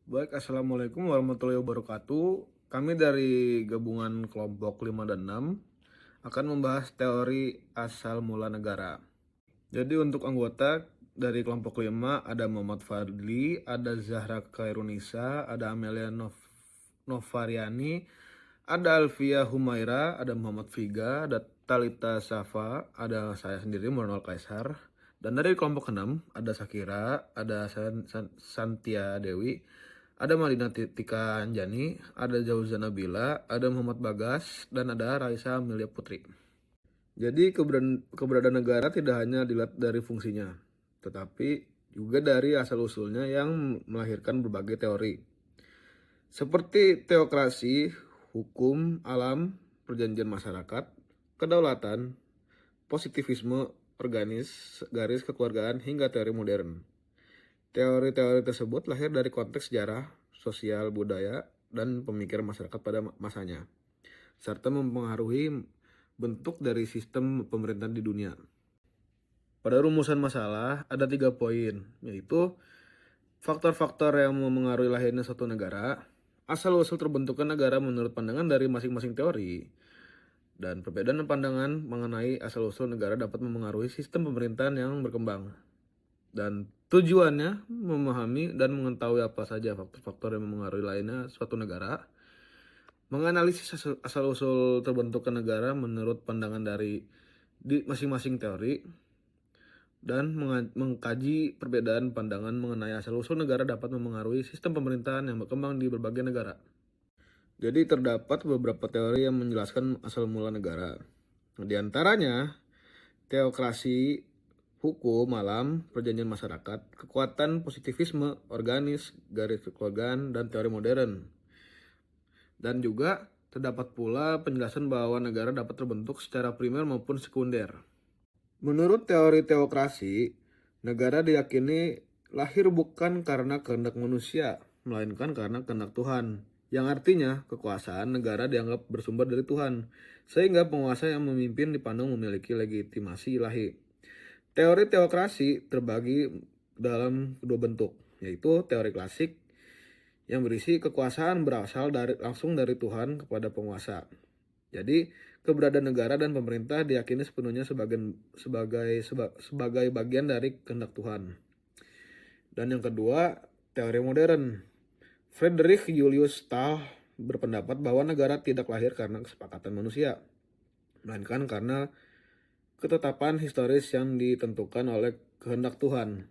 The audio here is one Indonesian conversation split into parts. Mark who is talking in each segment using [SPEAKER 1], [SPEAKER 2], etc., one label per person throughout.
[SPEAKER 1] Baik, Assalamualaikum warahmatullahi wabarakatuh. Kami dari gabungan kelompok 5 dan 6 akan membahas teori asal mula negara. Jadi untuk anggota dari kelompok 5 ada Muhammad Fadli, ada Zahra Khairunisa, ada Amelia Novariani, ada Alfia Humaira, ada Muhammad Figa, ada Talita Safa, ada saya sendiri Muronal Kaisar. Dan dari kelompok 6 ada Sakira, ada Santia Dewi, ada Madina Tika Anjani, ada Jauza Nabila, ada Muhammad Bagas, dan ada Raisa Amelia Putri. Jadi keberadaan negara tidak hanya dilihat dari fungsinya, tetapi juga dari asal-usulnya yang melahirkan berbagai teori. Seperti teokrasi, hukum, alam, perjanjian masyarakat, kedaulatan, positivisme, organis, garis kekeluargaan, hingga teori modern. Teori-teori tersebut lahir dari konteks sejarah, sosial, budaya, dan pemikiran masyarakat pada masanya, serta mempengaruhi bentuk dari sistem pemerintahan di dunia. Pada rumusan masalah ada 3 poin, yaitu faktor-faktor yang memengaruhi lahirnya suatu negara, asal-usul terbentuknya negara menurut pandangan dari masing-masing teori, dan perbedaan pandangan mengenai asal-usul negara dapat memengaruhi sistem pemerintahan yang berkembang. Dan tujuannya memahami dan mengetahui apa saja faktor-faktor yang memengaruhi lainnya suatu negara, menganalisis asal-usul terbentuknya negara menurut pandangan dari masing-masing teori, dan mengkaji perbedaan pandangan mengenai asal-usul negara dapat memengaruhi sistem pemerintahan yang berkembang di berbagai negara. Jadi terdapat beberapa teori yang menjelaskan asal mula negara. Di antaranya, teokrasi, hukum, alam, perjanjian masyarakat, kekuatan positivisme, organis, garis kekeluargaan, dan teori modern. Dan juga terdapat pula penjelasan bahwa negara dapat terbentuk secara primer maupun sekunder. Menurut teori teokrasi, negara diyakini lahir bukan karena kehendak manusia, melainkan karena kehendak Tuhan. Yang artinya, kekuasaan negara dianggap bersumber dari Tuhan, sehingga penguasa yang memimpin dipandang memiliki legitimasi ilahi. Teori teokrasi terbagi dalam dua bentuk, yaitu teori klasik yang berisi kekuasaan berasal langsung dari Tuhan kepada penguasa. Jadi, keberadaan negara dan pemerintah diyakini sepenuhnya sebagai bagian dari kehendak Tuhan. Dan yang kedua, teori modern. Friedrich Julius Stahl berpendapat bahwa negara tidak lahir karena kesepakatan manusia, melainkan karena ketetapan historis yang ditentukan oleh kehendak Tuhan.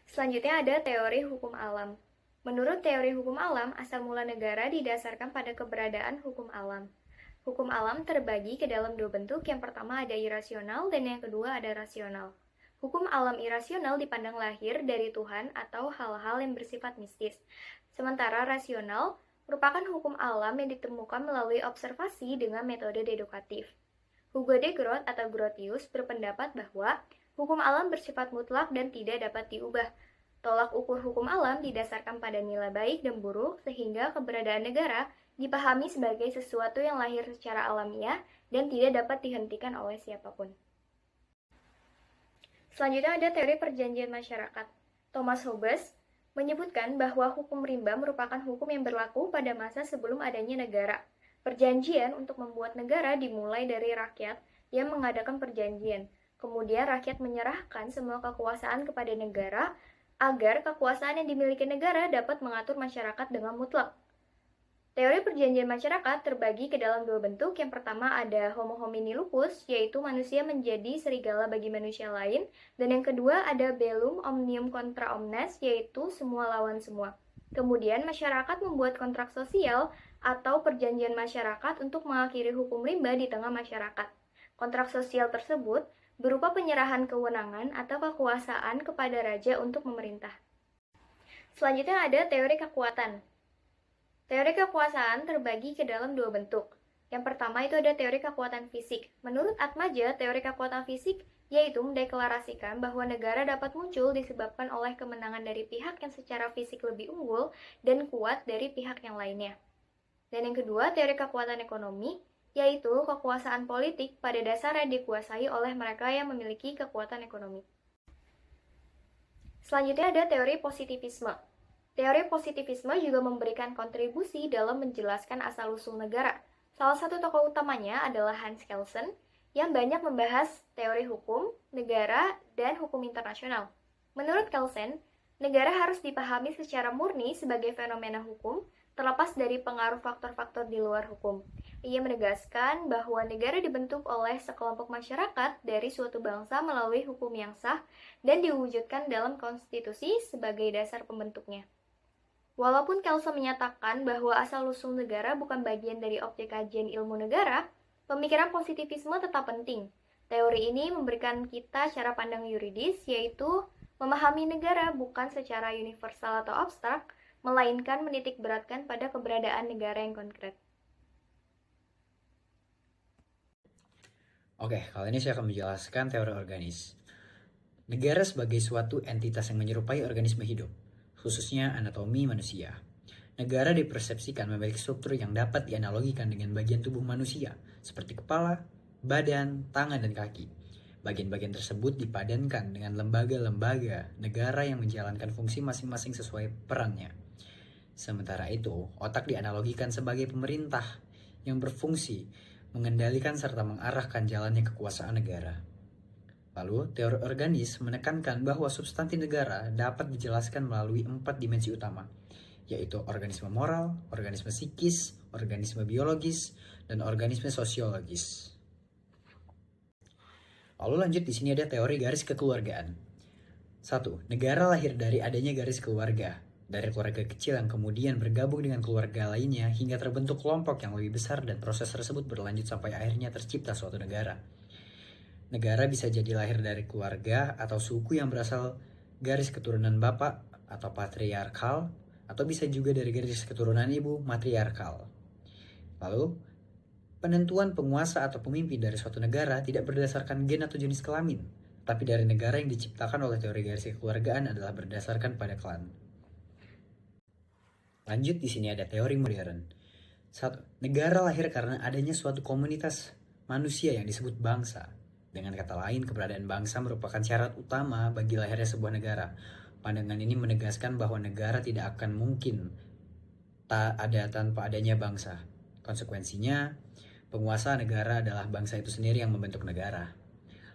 [SPEAKER 2] Selanjutnya ada teori hukum alam. Menurut teori hukum alam, asal mula negara didasarkan pada keberadaan hukum alam. Hukum alam terbagi ke dalam dua bentuk, yang pertama ada irasional dan yang kedua ada rasional. Hukum alam irasional dipandang lahir dari Tuhan atau hal-hal yang bersifat mistis. Sementara rasional merupakan hukum alam yang ditemukan melalui observasi dengan metode dedukatif. Hugo de Groot atau Grotius berpendapat bahwa hukum alam bersifat mutlak dan tidak dapat diubah. Tolak ukur hukum alam didasarkan pada nilai baik dan buruk, sehingga keberadaan negara dipahami sebagai sesuatu yang lahir secara alamiah dan tidak dapat dihentikan oleh siapapun. Selanjutnya ada teori perjanjian masyarakat. Thomas Hobbes menyebutkan bahwa hukum rimba merupakan hukum yang berlaku pada masa sebelum adanya negara. Perjanjian untuk membuat negara dimulai dari rakyat yang mengadakan perjanjian. Kemudian rakyat menyerahkan semua kekuasaan kepada negara agar kekuasaan yang dimiliki negara dapat mengatur masyarakat dengan mutlak. Teori perjanjian masyarakat terbagi ke dalam dua bentuk. Yang pertama ada homo homini lupus, yaitu manusia menjadi serigala bagi manusia lain. Dan yang kedua ada bellum omnium contra omnes, yaitu semua lawan semua. Kemudian masyarakat membuat kontrak sosial atau perjanjian masyarakat untuk mengakhiri hukum rimba di tengah masyarakat. Kontrak sosial tersebut berupa penyerahan kewenangan atau kekuasaan kepada raja untuk memerintah. Selanjutnya ada teori kekuatan. Teori kekuasaan terbagi ke dalam dua bentuk. Yang pertama itu ada teori kekuatan fisik. Menurut Atmaja, teori kekuatan fisik yaitu mendeklarasikan bahwa negara dapat muncul disebabkan oleh kemenangan dari pihak yang secara fisik lebih unggul dan kuat dari pihak yang lainnya. Dan yang kedua, teori kekuatan ekonomi, yaitu kekuasaan politik pada dasarnya dikuasai oleh mereka yang memiliki kekuatan ekonomi. Selanjutnya ada teori positivisme. Teori positivisme juga memberikan kontribusi dalam menjelaskan asal-usul negara. Salah satu tokoh utamanya adalah Hans Kelsen yang banyak membahas teori hukum, negara, dan hukum internasional. Menurut Kelsen, negara harus dipahami secara murni sebagai fenomena hukum, terlepas dari pengaruh faktor-faktor di luar hukum. Ia menegaskan bahwa negara dibentuk oleh sekelompok masyarakat dari suatu bangsa melalui hukum yang sah dan diwujudkan dalam konstitusi sebagai dasar pembentuknya. Walaupun Kelsen menyatakan bahwa asal-usul negara bukan bagian dari objek kajian ilmu negara, pemikiran positivisme tetap penting. Teori ini memberikan kita cara pandang yuridis, yaitu memahami negara bukan secara universal atau abstrak, melainkan menitik beratkan pada keberadaan negara yang konkret.
[SPEAKER 3] Oke, kali ini saya akan menjelaskan teori organis. Negara sebagai suatu entitas yang menyerupai organisme hidup, khususnya anatomi manusia. Negara dipersepsikan memiliki struktur yang dapat dianalogikan dengan bagian tubuh manusia, seperti kepala, badan, tangan, dan kaki. Bagian-bagian tersebut dipadankan dengan lembaga-lembaga negara yang menjalankan fungsi masing-masing sesuai perannya. Sementara itu, otak dianalogikan sebagai pemerintah yang berfungsi mengendalikan serta mengarahkan jalannya kekuasaan negara. Lalu, teori organis menekankan bahwa substansi negara dapat dijelaskan melalui 4 dimensi utama, yaitu organisme moral, organisme psikis, organisme biologis, dan organisme sosiologis. Lalu lanjut, di sini ada teori garis kekeluargaan. 1. Negara lahir dari adanya garis keluarga, dari keluarga kecil yang kemudian bergabung dengan keluarga lainnya hingga terbentuk kelompok yang lebih besar, dan proses tersebut berlanjut sampai akhirnya tercipta suatu negara. Negara bisa jadi lahir dari keluarga atau suku yang berasal garis keturunan bapak atau patriarkal, atau bisa juga dari garis keturunan ibu matriarkal. Lalu, penentuan penguasa atau pemimpin dari suatu negara tidak berdasarkan gen atau jenis kelamin, tapi dari negara yang diciptakan oleh teori garis kekeluargaan adalah berdasarkan pada klan. Lanjut, di sini ada teori modern. 1. Negara lahir karena adanya suatu komunitas manusia yang disebut bangsa. Dengan kata lain, keberadaan bangsa merupakan syarat utama bagi lahirnya sebuah negara. Pandangan ini menegaskan bahwa negara tidak akan mungkin tak ada tanpa adanya bangsa. Konsekuensinya, penguasa negara adalah bangsa itu sendiri yang membentuk negara.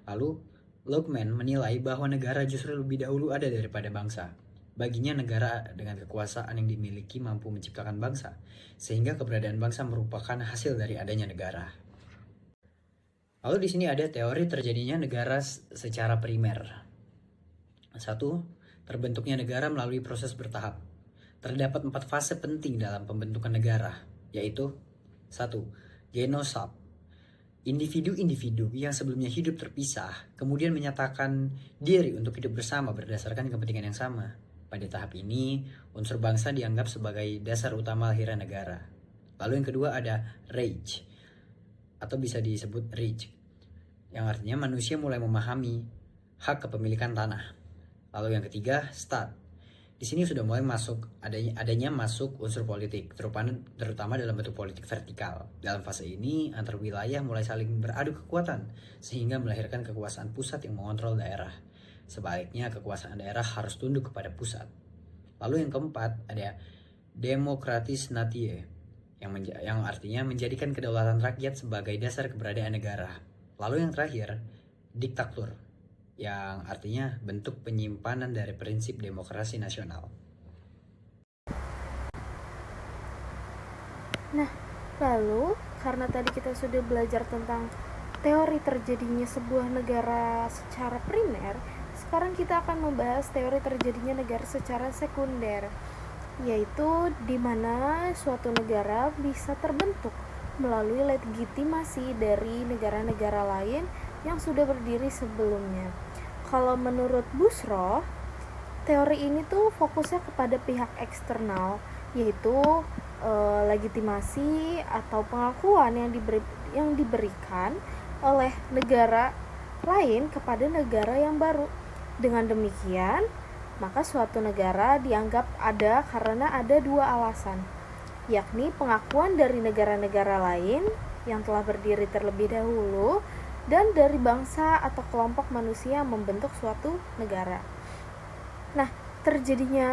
[SPEAKER 3] Lalu, Luckman menilai bahwa negara justru lebih dahulu ada daripada bangsa. Baginya, negara dengan kekuasaan yang dimiliki mampu menciptakan bangsa, sehingga keberadaan bangsa merupakan hasil dari adanya negara. Lalu di sini ada teori terjadinya negara secara primer. 1. Terbentuknya negara melalui proses bertahap. Terdapat 4 fase penting dalam pembentukan negara, yaitu 1. Genotype. Individu-individu yang sebelumnya hidup terpisah, kemudian menyatakan diri untuk hidup bersama berdasarkan kepentingan yang sama. Pada tahap ini, unsur bangsa dianggap sebagai dasar utama lahirnya negara. Lalu yang kedua ada Reich, atau bisa disebut Reich, yang artinya manusia mulai memahami hak kepemilikan tanah. Lalu yang ketiga, Staat. Di sini sudah mulai masuk adanya masuk unsur politik, terutama dalam bentuk politik vertikal. Dalam fase ini, antar wilayah mulai saling beradu kekuatan, sehingga melahirkan kekuasaan pusat yang mengontrol daerah. Sebaliknya, kekuasaan daerah harus tunduk kepada pusat. Lalu yang keempat, ada Demokratis natie, yang artinya menjadikan kedaulatan rakyat sebagai dasar keberadaan negara. Lalu yang terakhir, diktatur, yang artinya bentuk penyimpanan dari prinsip demokrasi nasional.
[SPEAKER 4] Nah, lalu karena tadi kita sudah belajar tentang teori terjadinya sebuah negara secara primer, sekarang kita akan membahas teori terjadinya negara secara sekunder, yaitu di mana suatu negara bisa terbentuk melalui legitimasi dari negara-negara lain yang sudah berdiri sebelumnya. Kalau menurut Busroh, teori ini tuh fokusnya kepada pihak eksternal, yaitu legitimasi atau pengakuan yang diberikan oleh negara lain kepada negara yang baru. Dengan demikian, maka suatu negara dianggap ada karena ada 2 alasan, yakni pengakuan dari negara-negara lain yang telah berdiri terlebih dahulu dan dari bangsa atau kelompok manusia yang membentuk suatu negara. Nah, terjadinya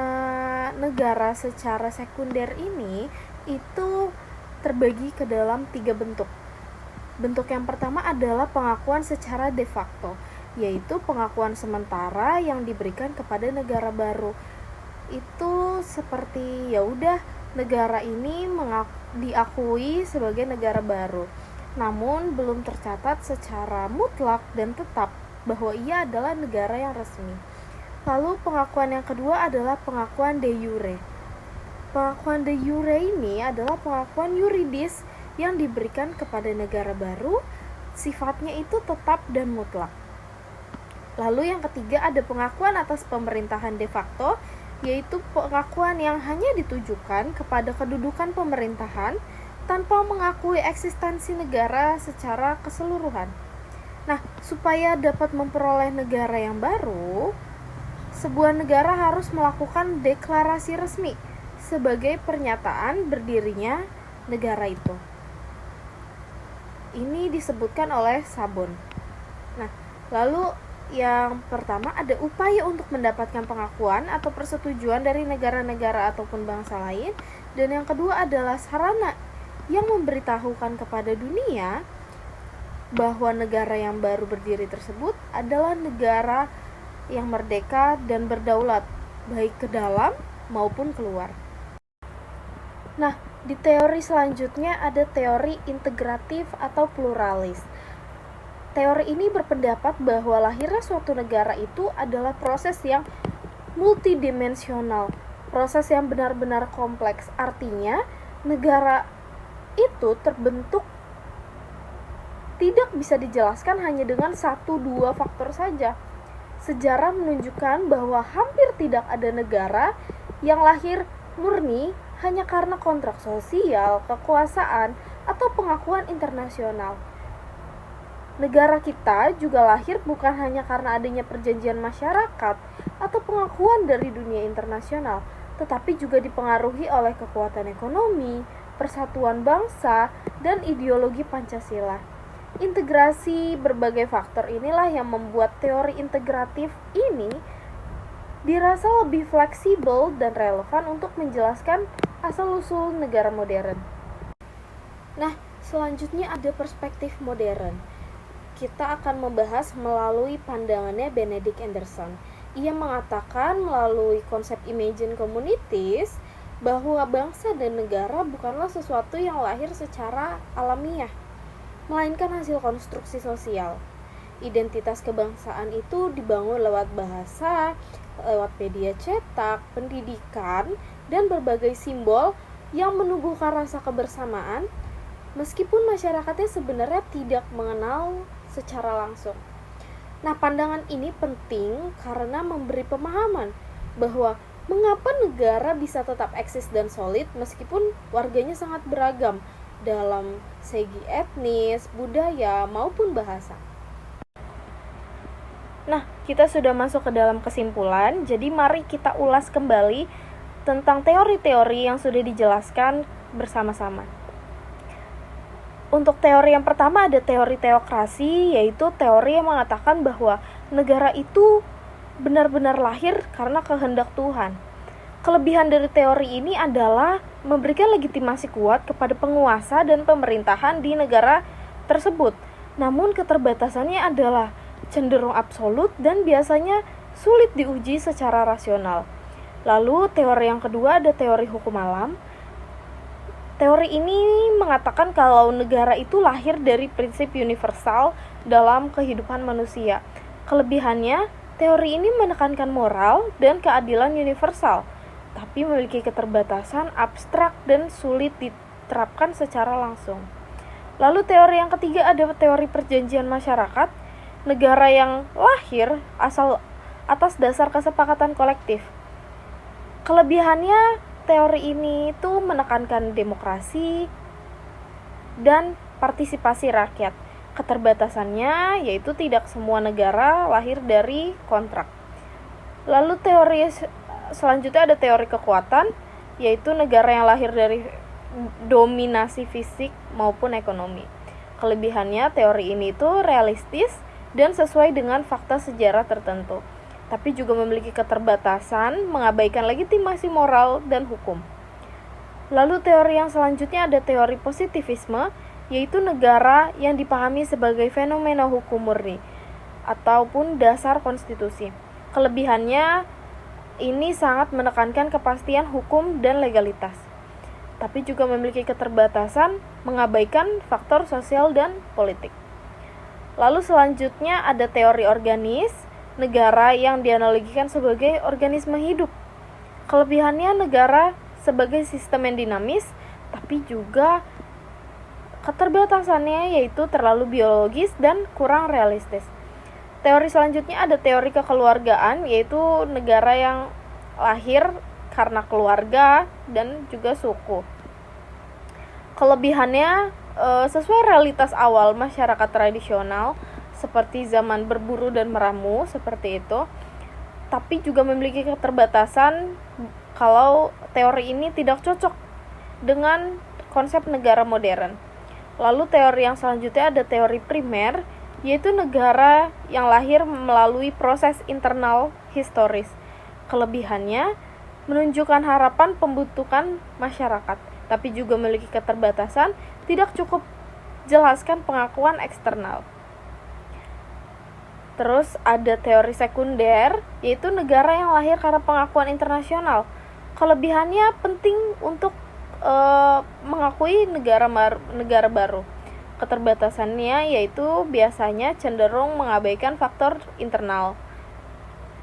[SPEAKER 4] negara secara sekunder ini itu terbagi ke dalam 3 bentuk. Bentuk yang pertama adalah pengakuan secara de facto, yaitu pengakuan sementara yang diberikan kepada negara baru. Itu seperti ya udah negara ini diakui sebagai negara baru, namun belum tercatat secara mutlak dan tetap bahwa ia adalah negara yang resmi. Lalu pengakuan yang kedua adalah pengakuan de jure. Pengakuan de jure ini adalah pengakuan yuridis yang diberikan kepada negara baru, sifatnya itu tetap dan mutlak. Lalu yang ketiga ada pengakuan atas pemerintahan de facto, yaitu pengakuan yang hanya ditujukan kepada kedudukan pemerintahan tanpa mengakui eksistensi negara secara keseluruhan. Nah, supaya dapat memperoleh negara yang baru, sebuah negara harus melakukan deklarasi resmi sebagai pernyataan berdirinya negara itu. Ini disebutkan oleh Sabon. Nah, lalu yang pertama ada upaya untuk mendapatkan pengakuan atau persetujuan dari negara-negara ataupun bangsa lain, dan yang kedua adalah sarana yang memberitahukan kepada dunia bahwa negara yang baru berdiri tersebut adalah negara yang merdeka dan berdaulat, baik ke dalam maupun keluar. Nah, di teori selanjutnya ada teori integratif atau pluralis. Teori ini berpendapat bahwa lahirnya suatu negara itu adalah proses yang multidimensional, proses yang benar-benar kompleks. Artinya, negara itu terbentuk tidak bisa dijelaskan hanya dengan 1-2 faktor saja. Sejarah menunjukkan bahwa hampir tidak ada negara yang lahir murni hanya karena kontrak sosial, kekuasaan, atau pengakuan internasional. Negara kita juga lahir bukan hanya karena adanya perjanjian masyarakat atau pengakuan dari dunia internasional, tetapi juga dipengaruhi oleh kekuatan ekonomi, persatuan bangsa, dan ideologi Pancasila. Integrasi berbagai faktor inilah yang membuat teori integratif ini dirasa lebih fleksibel dan relevan untuk menjelaskan asal-usul negara modern. Nah, selanjutnya ada perspektif modern. Kita akan membahas melalui pandangannya Benedict Anderson. Ia mengatakan melalui konsep Imagine Communities bahwa bangsa dan negara bukanlah sesuatu yang lahir secara alamiah, melainkan hasil konstruksi sosial. Identitas kebangsaan itu dibangun lewat bahasa, lewat media cetak, pendidikan, dan berbagai simbol yang menumbuhkan rasa kebersamaan, meskipun masyarakatnya sebenarnya tidak mengenal secara langsung. Nah, pandangan ini penting karena memberi pemahaman bahwa mengapa negara bisa tetap eksis dan solid meskipun warganya sangat beragam dalam segi etnis, budaya, maupun bahasa. Nah, kita sudah masuk ke dalam kesimpulan, jadi mari kita ulas kembali tentang teori-teori yang sudah dijelaskan bersama-sama. Untuk teori yang pertama ada teori teokrasi, yaitu teori yang mengatakan bahwa negara itu benar-benar lahir karena kehendak Tuhan. Kelebihan dari teori ini adalah memberikan legitimasi kuat kepada penguasa dan pemerintahan di negara tersebut. Namun keterbatasannya adalah cenderung absolut dan biasanya sulit diuji secara rasional. Lalu teori yang kedua ada teori hukum alam. Teori ini mengatakan kalau negara itu lahir dari prinsip universal dalam kehidupan manusia. Kelebihannya, teori ini menekankan moral dan keadilan universal, tapi memiliki keterbatasan abstrak dan sulit diterapkan secara langsung. Lalu teori yang ketiga ada teori perjanjian masyarakat, negara yang lahir atas dasar kesepakatan kolektif. Kelebihannya, teori ini itu menekankan demokrasi dan partisipasi rakyat. Keterbatasannya yaitu tidak semua negara lahir dari kontrak. Lalu teori selanjutnya ada teori kekuatan, yaitu negara yang lahir dari dominasi fisik maupun ekonomi. Kelebihannya teori ini itu realistis dan sesuai dengan fakta sejarah tertentu. tapi juga memiliki keterbatasan, mengabaikan legitimasi moral dan hukum. Lalu teori yang selanjutnya ada teori positivisme, yaitu negara yang dipahami sebagai fenomena hukum murni ataupun dasar konstitusi. Kelebihannya ini sangat menekankan kepastian hukum dan legalitas, tapi juga memiliki keterbatasan, mengabaikan faktor sosial dan politik. Lalu selanjutnya ada teori organis, negara yang dianalogikan sebagai organisme hidup. Kelebihannya negara sebagai sistem yang dinamis, tapi juga keterbatasannya yaitu terlalu biologis dan kurang realistis. Teori selanjutnya ada teori kekeluargaan, yaitu negara yang lahir karena keluarga dan juga suku. Kelebihannya sesuai realitas awal masyarakat tradisional seperti zaman berburu dan meramu seperti itu, tapi juga memiliki keterbatasan kalau teori ini tidak cocok dengan konsep negara modern. Lalu teori yang selanjutnya ada teori primer, yaitu negara yang lahir melalui proses internal historis. Kelebihannya menunjukkan harapan pembentukan masyarakat, tapi juga memiliki keterbatasan, tidak cukup jelaskan pengakuan eksternal. Terus ada teori sekunder, yaitu negara yang lahir karena pengakuan internasional. Kelebihannya penting untuk mengakui negara baru. Keterbatasannya yaitu biasanya cenderung mengabaikan faktor internal.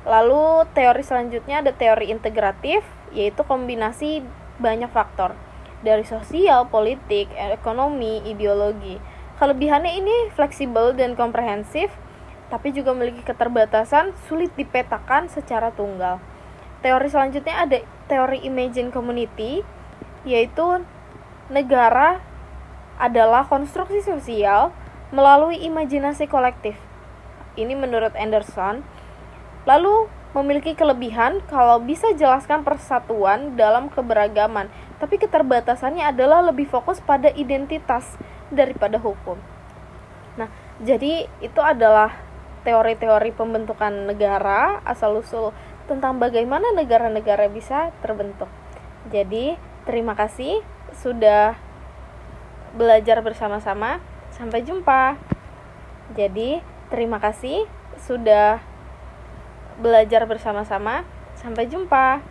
[SPEAKER 4] Lalu teori selanjutnya ada teori integratif, yaitu kombinasi banyak faktor dari sosial, politik, ekonomi, ideologi. Kelebihannya ini fleksibel dan komprehensif, tapi juga memiliki keterbatasan, sulit dipetakan secara tunggal. Teori selanjutnya ada teori imagine community, yaitu negara adalah konstruksi sosial melalui imajinasi kolektif. Ini menurut Anderson. Lalu memiliki kelebihan kalau bisa jelaskan persatuan dalam keberagaman, tapi keterbatasannya adalah lebih fokus pada identitas daripada hukum. Nah, jadi itu adalah teori-teori pembentukan negara, asal-usul tentang bagaimana negara-negara bisa terbentuk. Jadi, terima kasih sudah belajar bersama-sama. Sampai jumpa. Jadi, terima kasih sudah belajar bersama-sama. Sampai jumpa.